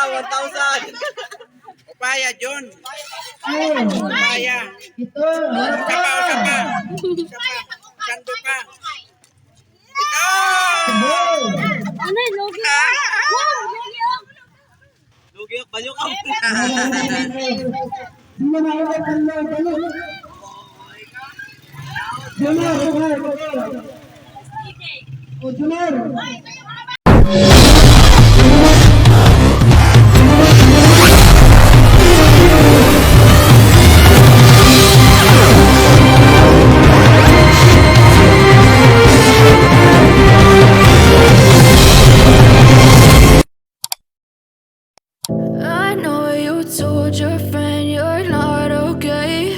1,000. Upaya, John. Ay, Upaya. ito. Sapa. Sando ka. Ito! Ano yun? Logi? Wow! Logi ako! Lugi ako, baliw ka. Hindi na ulit ang dali. Junior. O, Junior. I know you told your friend you're not okay,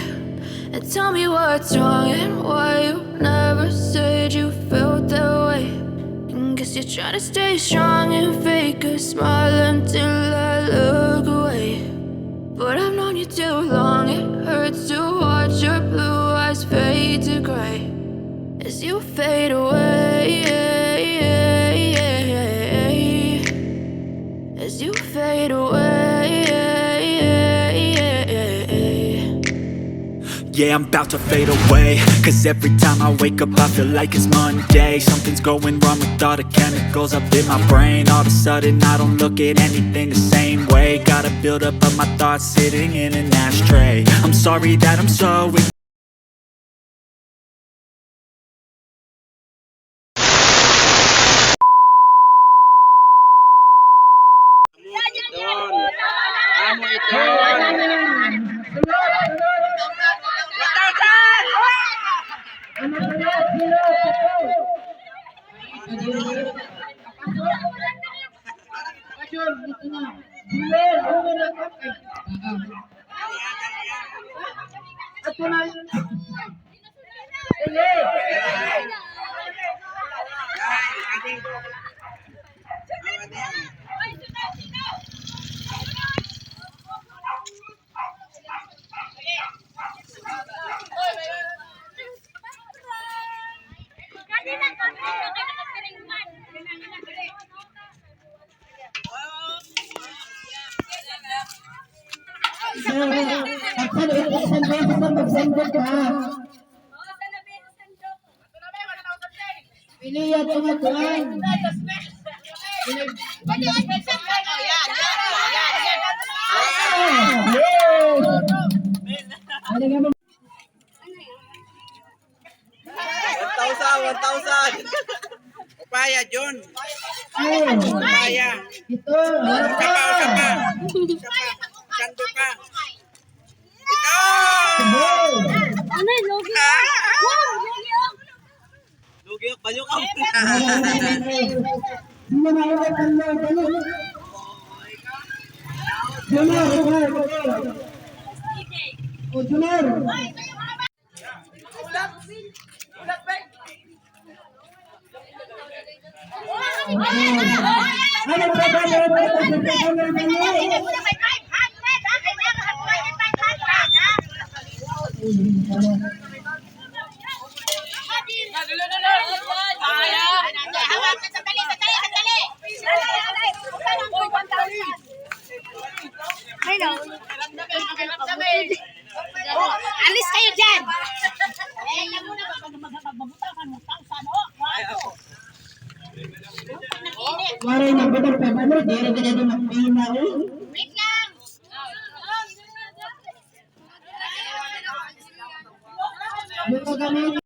and tell me what's wrong and why you never said you felt that way. And guess you're trying to stay strong and fake a smile until I look away. But I've known you too long, it hurts to watch your blue eyes fade to gray as you fade away. As you fade away. Yeah, I'm about to fade away, cause every time I wake up I feel like it's Monday. Something's going wrong with all the chemicals up in my brain. All of a sudden I don't look at anything the same way. Gotta build up of my thoughts sitting in an ashtray. I'm sorry that I'm so Amo ito. Magsandot ka. Pili yan tumatuan. Yan. 1,000. Upaya, John. Ay, Upaya. ito. Sapa. Sando ka. Ito! Ano yun? Logi? Wow! Logi ako! Lugi ako, baliw ka. Hindi na ulit ang dali. Junior. O, Junior. Ano ba Alis kayo dyan! Waray na bitang pabalo, dira ka dyan magpina eh. Wait lang! Ano ka ganun?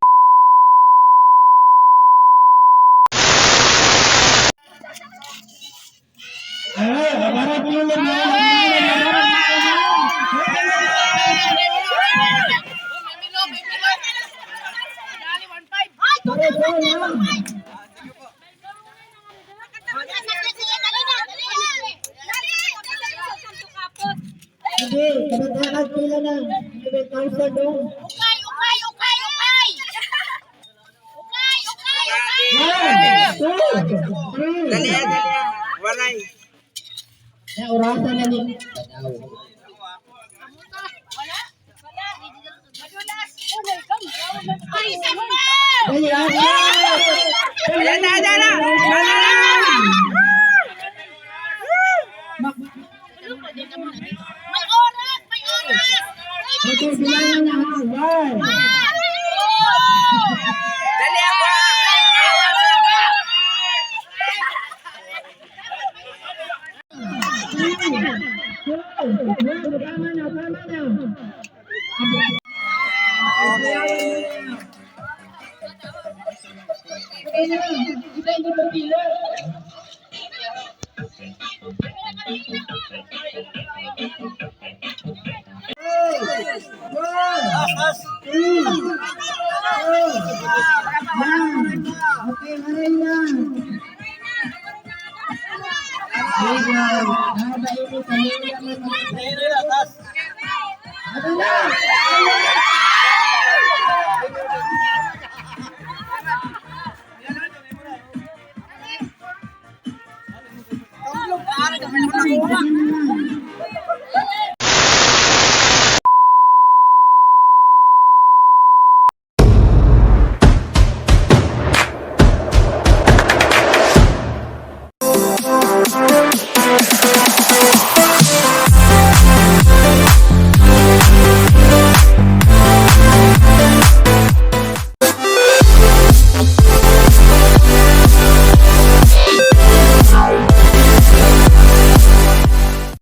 Agarap nyo naman. Hindi, kanatakas pila na. 11,000 doon. Ukay! Dali. Walay. Orasan na ni. Ay, sama! Ayan Ayan na. Tama na, tama na. Okay na, kita hindi mapila. Okay, haray na.